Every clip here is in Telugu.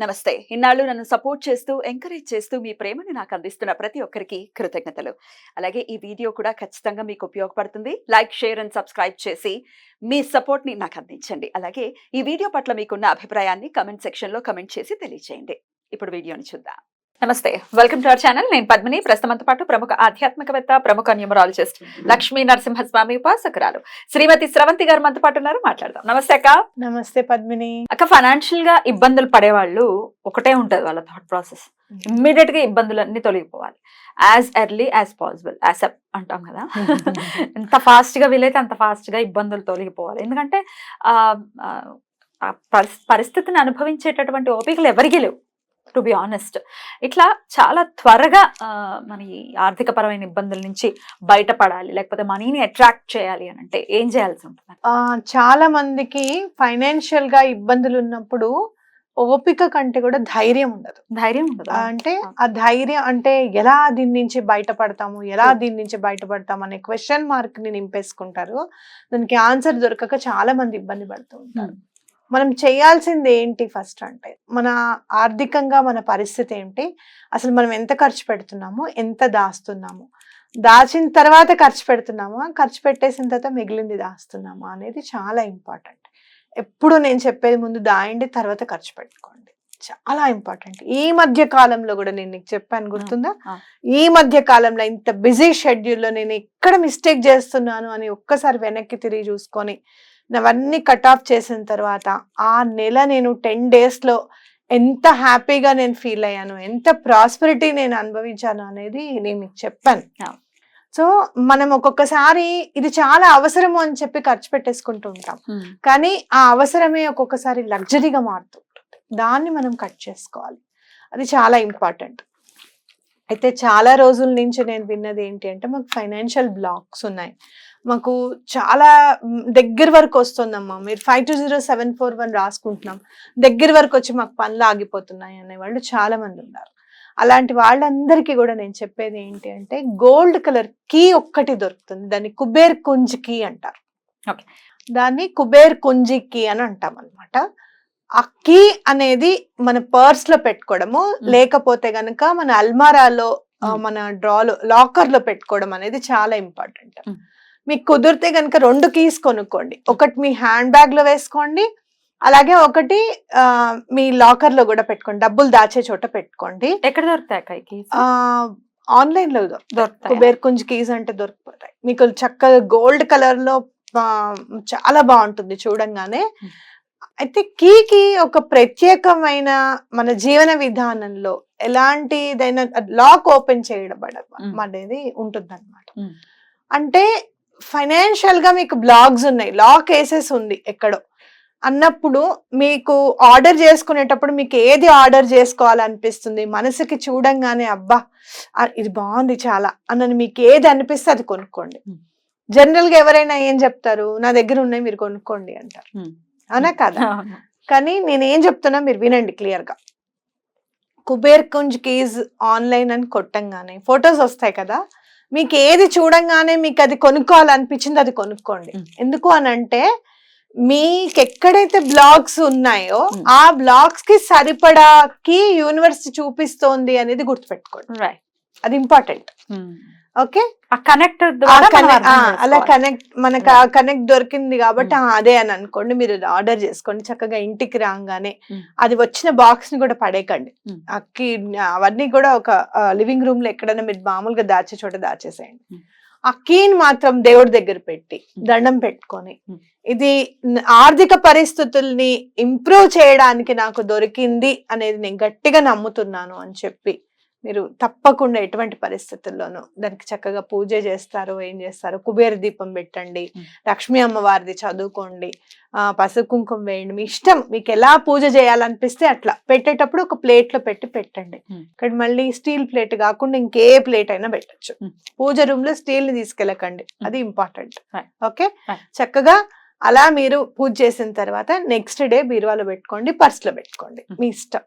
నమస్తే. ఇన్నాళ్ళు నన్ను సపోర్ట్ చేస్తూ, ఎంకరేజ్ చేస్తూ మీ ప్రేమని నాకు అందిస్తున్న ప్రతి ఒక్కరికి కృతజ్ఞతలు. అలాగే ఈ వీడియో కూడా ఖచ్చితంగా మీకు ఉపయోగపడుతుంది. లైక్, షేర్ అండ్ సబ్స్క్రైబ్ చేసి మీ సపోర్ట్‌ని నాకు అందించండి. అలాగే ఈ వీడియో పట్ల మీకున్న అభిప్రాయాన్ని కామెంట్ సెక్షన్‌లో కామెంట్ చేసి తెలియజేయండి. ఇప్పుడు వీడియోని చూద్దాం. నమస్తే, వెల్కమ్ టు అవర్ ఛానల్. నేను పద్మిని. ప్రస్తుతంతో పాటు ప్రముఖ ఆధ్యాత్మికవేత్త, ప్రముఖ న్యూమరాలజిస్ట్ లక్ష్మీ నరసింహస్వామి ఉపాసకురాలు శ్రీమతి స్రవంతి గారు మనతో పాటు ఉన్నారు. మాట్లాడదాం. నమస్తే అక్క. నమస్తే పద్మిని. అక్క, ఫైనాన్షియల్ గా ఇబ్బందులు పడేవాళ్ళు ఒకటే ఉంటది వాళ్ళ థాట్ ప్రాసెస్. ఇమ్మీడియట్ గా ఇబ్బందులన్నీ తొలగిపోవాలి, as early as possible, ASAP అంటాం కదా. ఎంత ఫాస్ట్ గా వీలైతే అంత ఫాస్ట్ గా ఇబ్బందులు తొలగిపోవాలి. ఎందుకంటే పరిస్థితిని అనుభవించేటటువంటి ఓపికలు ఎవరికీ లేవు, టు బి ఆనెస్ట్. ఇట్లా చాలా త్వరగా మన ఈ ఆర్థిక పరమైన ఇబ్బందుల నుంచి బయటపడాలి, లేకపోతే మనీని అట్రాక్ట్ చేయాలి అని అంటే ఏం చేయాల్సి ఉంటుంది? చాలా మందికి ఫైనాన్షియల్ గా ఇబ్బందులు ఉన్నప్పుడు ఓపిక కంటే కూడా ధైర్యం ఉండదు. అంటే ఆ ధైర్యం అంటే ఎలా దీని నుంచి బయటపడతాము, అనే క్వశ్చన్ మార్క్ ని నింపేసుకుంటారు. దానికి ఆన్సర్ దొరకక చాలా మంది ఇబ్బంది పడుతూ ఉంటారు. మనం చేయాల్సింది ఏంటి ఫస్ట్ అంటే, మన ఆర్థికంగా మన పరిస్థితి ఏంటి, అసలు మనం ఎంత ఖర్చు పెడుతున్నాము, ఎంత దాస్తున్నాము, దాచిన తర్వాత ఖర్చు పెడుతున్నామా, ఖర్చు పెట్టేసిన తర్వాత మిగిలింది దాస్తున్నామా అనేది చాలా ఇంపార్టెంట్. ఎప్పుడు నేను చెప్పేది ముందు దాయండి, తర్వాత ఖర్చు పెట్టుకోండి, చాలా ఇంపార్టెంట్. ఈ మధ్య కాలంలో కూడా నేను నీకు చెప్పాను, గుర్తుందా? ఈ మధ్య కాలంలో ఇంత బిజీ షెడ్యూల్లో నేను ఎక్కడ మిస్టేక్ చేస్తున్నాను అని ఒక్కసారి వెనక్కి తిరిగి చూసుకొని అవన్నీ కట్ ఆఫ్ చేసిన తర్వాత ఆ నెల నేను 10 days లో ఎంత హ్యాపీగా నేను ఫీల్ అయ్యాను, ఎంత ప్రాస్పెరిటీ నేను అనుభవించాను అనేది నేను మీకు చెప్పాను. సో మనం ఒక్కొక్కసారి ఇది చాలా అవసరము అని చెప్పి ఖర్చు పెట్టేసుకుంటూ ఉంటాం, కానీ ఆ అవసరమే ఒక్కొక్కసారి లగ్జరీగా మారుతూ ఉంటుంది. దాన్ని మనం కట్ చేసుకోవాలి, అది చాలా ఇంపార్టెంట్. అయితే చాలా రోజుల నుంచి నేను విన్నది ఏంటి అంటే, మాకు ఫైనాన్షియల్ బ్లాక్స్ ఉన్నాయి, మాకు చాలా దగ్గర వరకు వస్తుందమ్మా, మీరు 520741 రాసుకుంటున్నాం, దగ్గర వరకు వచ్చి మాకు పనులు ఆగిపోతున్నాయి అనేవాళ్ళు చాలా మంది ఉన్నారు. అలాంటి వాళ్ళందరికీ కూడా నేను చెప్పేది ఏంటి అంటే, గోల్డ్ కలర్ కీ ఒక్కటి దొరుకుతుంది, దాన్ని కుబేర్ కుంజ్ కీ అంటారు. దాన్ని కుబేర్ కుంజి కీ అని అంటాం అనమాట. ఆ కీ అనేది మన పర్స్ లో పెట్టుకోవడము, లేకపోతే గనక మన అల్మారాలో, మన డ్రాలో, లాకర్ లో పెట్టుకోవడం అనేది చాలా ఇంపార్టెంట్. మీకు కుదిరితే కనుక 2 keys కొనుక్కోండి, ఒకటి మీ హ్యాండ్ బ్యాగ్ లో వేసుకోండి, అలాగే ఒకటి మీ లాకర్ లో కూడా పెట్టుకోండి, డబ్బులు దాచే చోట పెట్టుకోండి. ఎక్కడ దొరుకుతాయి? ఆన్లైన్ లో దొరుకుతాయి. కుబేర్ కుంజ్ కీస్ అంటే దొరికిపోతాయి. మీకు చక్కగా గోల్డ్ కలర్ లో చాలా బాగుంటుంది చూడంగానే. అయితే కీకి ఒక ప్రత్యేకమైన మన జీవన విధానంలో ఎలాంటిదైనా లాక్ ఓపెన్ చేయడం అనేది ఉంటుంది అనమాట. అంటే ఫైనాన్షియల్ గా మీకు బ్లాక్స్ ఉన్నాయి, లాక్ వేసేసి ఉంది ఎక్కడో అన్నప్పుడు, మీకు ఆర్డర్ చేసుకునేటప్పుడు మీకు ఏది ఆర్డర్ చేసుకోవాలనిపిస్తుంది, మనసుకి చూడంగానే అబ్బా ఇది బాగుంది చాలా అన్నది మీకు ఏది అనిపిస్తే అది కొనుక్కోండి. జనరల్ గా ఎవరైనా ఏం చెప్తారు, నా దగ్గర ఉన్నాయి మీరు కొనుక్కోండి అంటారు, అవునా కదా? కానీ నేనేం చెప్తున్నా మీరు వినండి క్లియర్ గా. కుబేర్ కుంజ్ కీజ్ ఆన్లైన్ అని కొట్టంగానే ఫొటోస్ వస్తాయి కదా, మీకు ఏది చూడంగానే మీకు అది కొనుక్కోవాలనిపించింది అది కొనుక్కోండి. ఎందుకు అని అంటే, మీకు ఎక్కడైతే బ్లాగ్స్ ఉన్నాయో ఆ బ్లాగ్స్ కి సరిపడాకి యూనివర్సిటీ చూపిస్తోంది అనేది గుర్తుపెట్టుకోండి, అది ఇంపార్టెంట్. ఓకే, అలా మనకు ఆ కనెక్ట్ దొరికింది కాబట్టి అదే అని అనుకోండి, మీరు ఆర్డర్ చేసుకోండి. చక్కగా ఇంటికి రాగానే అది వచ్చిన బాక్స్ ని కూడా పడేయకండి, అవన్నీ కూడా ఒక లివింగ్ రూమ్ లో ఎక్కడైనా మీరు మామూలుగా దాచే చోట దాచేసేయండి. ఆ కీని మాత్రం దేవుడి దగ్గర పెట్టి దండం పెట్టుకొని, ఇది ఆర్థిక పరిస్థితుల్ని ఇంప్రూవ్ చేయడానికి నాకు దొరికింది అనేది నేను గట్టిగా నమ్ముతున్నాను అని చెప్పి మీరు తప్పకుండా ఎటువంటి పరిస్థితుల్లోనూ దానికి చక్కగా పూజ చేస్తారు. ఏం చేస్తారు, కుబేర దీపం పెట్టండి, లక్ష్మీ అమ్మవారిది చదువుకోండి, పసుపు కుంకుమ వేయండి, మీ ఇష్టం, మీకు ఎలా పూజ చేయాలనిపిస్తే అట్లా. పెట్టేటప్పుడు ఒక ప్లేట్ లో పెట్టండి. ఇక్కడ మళ్ళీ స్టీల్ ప్లేట్ కాకుండా ఇంకే ప్లేట్ అయినా పెట్టచ్చు. పూజ రూమ్ లో స్టీల్ ని తీసుకెళ్ళకండి, అది ఇంపార్టెంట్. ఓకే, చక్కగా అలా మీరు పూజ చేసిన తర్వాత నెక్స్ట్ డే బీరువాలో పెట్టుకోండి, పర్స్ లో పెట్టుకోండి, మీ ఇష్టం.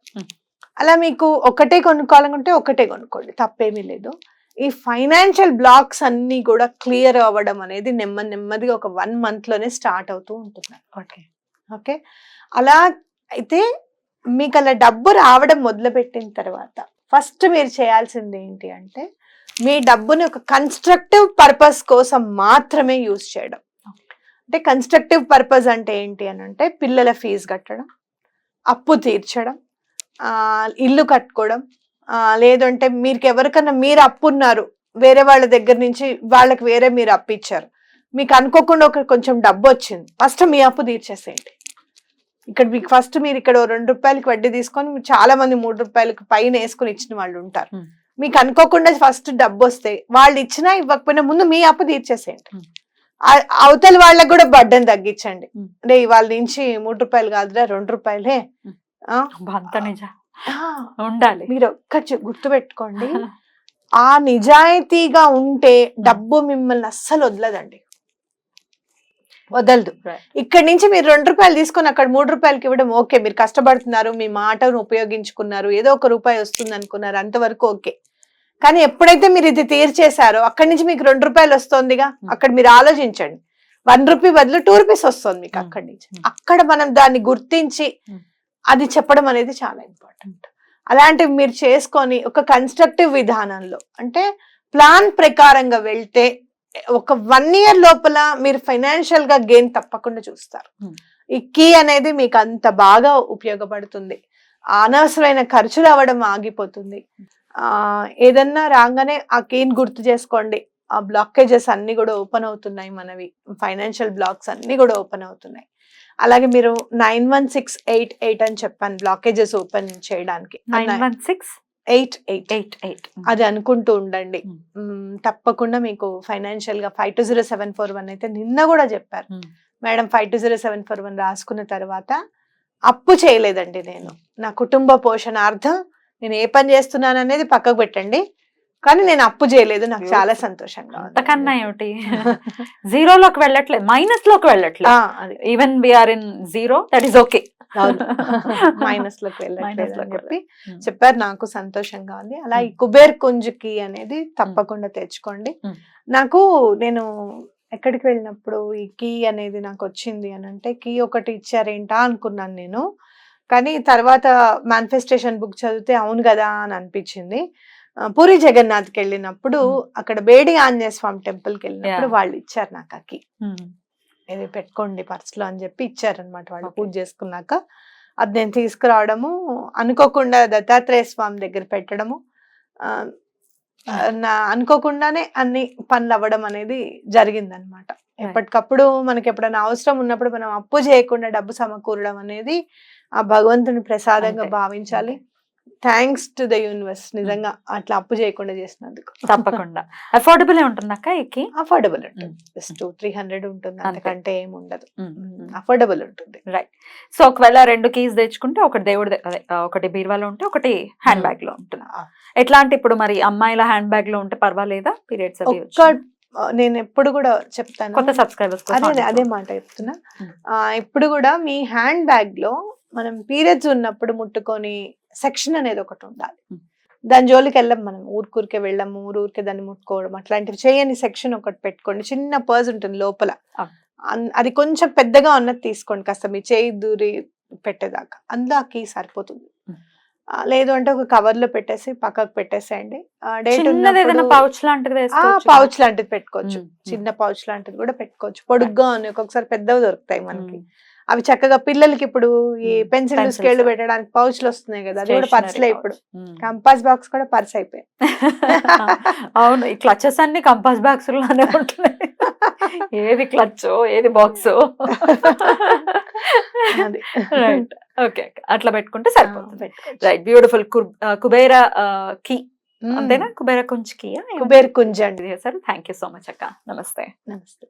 అలా మీకు ఒకటే కొనుక్కోవాలనుకుంటే ఒకటే కొనుక్కోండి, తప్పేమీ లేదు. ఈ ఫైనాన్షియల్ బ్లాక్స్ అన్ని కూడా క్లియర్ అవ్వడం అనేది నెమ్మదిగా ఒక 1 month లోనే స్టార్ట్ అవుతూ ఉంటుంది. ఓకే, అలా అయితే మీకు అలా డబ్బు రావడం మొదలుపెట్టిన తర్వాత ఫస్ట్ మీరు చేయాల్సింది ఏంటి అంటే మీ డబ్బుని ఒక కన్స్ట్రక్టివ్ పర్పస్ కోసం మాత్రమే యూజ్ చేయడం. అంటే కన్స్ట్రక్టివ్ పర్పస్ అంటే ఏంటి అని అంటే పిల్లల ఫీజు కట్టడం, అప్పు తీర్చడం, ఇల్లు కట్టుకోవడం, లేదంటే మీకు ఎవరికన్నా మీరు అప్పు ఉన్నారు వేరే వాళ్ళ దగ్గర నుంచి, వాళ్ళకి వేరే మీరు అప్పు ఇచ్చారు, మీకు అనుకోకుండా ఒక కొంచెం డబ్బు వచ్చింది, ఫస్ట్ మీ అప్పు తీర్చేసేయండి. ఇక్కడ మీకు ఫస్ట్ మీరు ఇక్కడ 2 రూపాయలకి వడ్డీ తీసుకొని చాలా మంది 3 రూపాయలకి పైన వేసుకుని ఇచ్చిన వాళ్ళు ఉంటారు. మీకు అనుకోకుండా ఫస్ట్ డబ్బు వస్తే వాళ్ళు ఇచ్చినా ఇవ్వకపోయినా ముందు మీ అప్పు తీర్చేసేయండి. అవతల వాళ్ళకి కూడా బడ్డని తగ్గించండి. అంటే ఇవాళ నుంచి 3 రూపాయలు కాదురా 2 రూపాయలే ఉండాలి. మీరు ఒక్కటి గుర్తుపెట్టుకోండి, ఆ నిజాయితీగా ఉంటే డబ్బు మిమ్మల్ని అస్సలు వదలదండి, వదలదు. ఇక్కడి నుంచి మీరు 2 రూపాయలు తీసుకొని అక్కడ 3 రూపాయలకి ఇవ్వడం ఓకే, మీరు కష్టపడుతున్నారు, మీ మాటను ఉపయోగించుకున్నారు, ఏదో 1 రూపాయి వస్తుంది అనుకున్నారు, అంతవరకు ఓకే. కానీ ఎప్పుడైతే మీరు ఇది తీర్చేశారో అక్కడి నుంచి మీకు 2 రూపాయలు వస్తుందిగా, అక్కడ మీరు ఆలోచించండి, 1 రూపీ బదులు 2 రూపీస్ వస్తుంది మీకు అక్కడి నుంచి. అక్కడ మనం దాన్ని గుర్తించి అది చెప్పడం అనేది చాలా ఇంపార్టెంట్. అలాంటివి మీరు చేసుకొని ఒక కన్స్ట్రక్టివ్ విధానంలో, అంటే ప్లాన్ ప్రకారంగా వెళ్తే ఒక 1 ఇయర్ లోపల మీరు ఫైనాన్షియల్ గా గెయిన్ తప్పకుండా చూస్తారు. ఈ కీ అనేది మీకు అంత బాగా ఉపయోగపడుతుంది. అనవసరమైన ఖర్చులు అవ్వడం ఆగిపోతుంది. ఏదన్నా రాగానే ఆ కీని గుర్తు చేసుకోండి, ఆ బ్లాకేజెస్ అన్ని కూడా ఓపెన్ అవుతున్నాయి, మనవి ఫైనాన్షియల్ బ్లాక్స్ అన్ని కూడా ఓపెన్ అవుతున్నాయి. అలాగే మీరు 916888 అని చెప్పాను బ్లాకేజెస్ ఓపెన్ చేయడానికి. 916888 అది అనుకుంటూ ఉండండి. తప్పకుండా మీకు ఫైనాన్షియల్ గా 520741 అయితే నిన్న కూడా చెప్పారు మేడం. 520741 రాసుకున్న తర్వాత అప్పు చేయలేదండి నేను, నా కుటుంబ పోషణార్థం నేను ఏ పని చేస్తున్నాను అనేది పక్కకు పెట్టండి, కానీ నేను అప్పు చేయలేదు, నాకు చాలా సంతోషంగా ఉంది. అంతకన్నా ఏమిటి, జీరోలోకి వెళ్ళట్లేదు, మైనస్ లోకి వెళ్ళట్లేదు, even we're in zero, that is okay. Minus లోకి వెళ్ళట్లేదు అని చెప్పి చెప్పారు, నాకు సంతోషంగా ఉంది. అలా ఈ కుబేర్ కుంజుకి అనేది తప్పకుండా తెచ్చుకోండి. నాకు నేను ఎక్కడికి వెళ్ళినప్పుడు ఈ కీ అనేది నాకు వచ్చింది అని అంటే, కీ ఒకటి ఇచ్చారేంటా అనుకున్నాను నేను, కానీ తర్వాత మేనిఫెస్టేషన్ బుక్ చదివితే అవును కదా అని అనిపించింది. పూరి జగన్నాథ్కి వెళ్ళినప్పుడు అక్కడ బేడి ఆంజనేయ స్వామి టెంపుల్కి వెళ్ళినప్పుడు వాళ్ళు ఇచ్చారు నాకు ఆ కీ, ఇది పెట్టుకోండి పర్సులో అని చెప్పి ఇచ్చారనమాట. వాళ్ళు పూజ చేసుకున్నాక అది నేను తీసుకురావడము, అనుకోకుండా దత్తాత్రేయ స్వామి దగ్గర పెట్టడము, అనుకోకుండానే అన్ని పనులు అవ్వడం అనేది జరిగిందనమాట. ఎప్పటికప్పుడు మనకి ఎప్పుడైనా అవసరం ఉన్నప్పుడు మనం అప్పు చేయకుండా డబ్బు సమకూరడం అనేది ఆ భగవంతుని ప్రసాదంగా భావించాలి. థ్యాంక్స్ టు ద యూనివర్స్, నిజంగా అట్లా అప్పు చేయకుండా చేసినందుకు. తప్పకుండా అఫోర్డబుల్ ఉంటుంది అక్క, అఫోర్డబుల్ ఉంటుంది, జస్ట్ 200-300 ఉంటుంది, అంతకంటే ఏమి ఉండదు, అఫోర్డబుల్ ఉంటుంది. రైట్. సో ఒకవేళ 2 కీస్ తెచ్చుకుంటే ఒకటి దేవుడి ఒకటి బీరువాలో ఉంటే ఒకటి హ్యాండ్ బ్యాగ్ లో ఉంటుంది. ఎట్లాంటి ఇప్పుడు మరి అమ్మాయిల హ్యాండ్ బ్యాగ్ లో ఉంటే పర్వాలేదా, పీరియడ్స్ నేను ఎప్పుడు కూడా చెప్తాను, కొత్త సబ్స్క్రైబర్స్ అదే మాట చెప్తున్నా, ఇప్పుడు కూడా మీ హ్యాండ్ బ్యాగ్ లో మనం పీరియడ్స్ ఉన్నప్పుడు ముట్టుకొని సెక్షన్ అనేది ఒకటి ఉండాలి. దాని జోలికి వెళ్ళం మనం, ఊరికే వెళ్ళము, ఊరికే దాన్ని ముట్టుకోవడం అట్లాంటివి చేయని సెక్షన్ ఒకటి పెట్టుకోండి. చిన్న పర్స్ ఉంటుంది లోపల, అది కొంచెం పెద్దగా ఉన్నది తీసుకోండి, కాస్త మీ చేయి దూరి పెట్టేదాకా, అందులో ఆ కీ సరిపోతుంది. లేదు అంటే ఒక కవర్ లో పెట్టేసి పక్కకు పెట్టేసేయండి. పౌచ్ లాంటిది పెట్టుకోవచ్చు, చిన్న పౌచ్ లాంటిది కూడా పెట్టుకోవచ్చు, పొడుగ్గా ఉన్నాయి, ఒక్కొక్కసారి పెద్దవి దొరుకుతాయి మనకి, అవి చక్కగా పిల్లలకి ఇప్పుడు ఈ పెన్సిల్ స్కేళ్లు పెట్టడానికి పౌచ్లు వస్తున్నాయి కదా, అది కూడా పర్సులే. ఇప్పుడు కంపాస్ బాక్స్ కూడా పర్స్ అయిపోయాయి. అవును, ఈ క్లచెస్ అన్ని కంపాస్ బాక్స్ లోనే ఉంటున్నాయి, ఏది క్లచ్ ఏది బాక్స్. రైట్, ఓకే, అట్లా పెట్టుకుంటే సరిపోతుంది. రైట్, బ్యూటిఫుల్ కుబేరా కీ అంతేనా, కుబేర కుంజ్ కీ, కుబేర్ కుంజ్ అండి. థ్యాంక్ యూ సో మచ్ అక్క, నమస్తే. నమస్తే.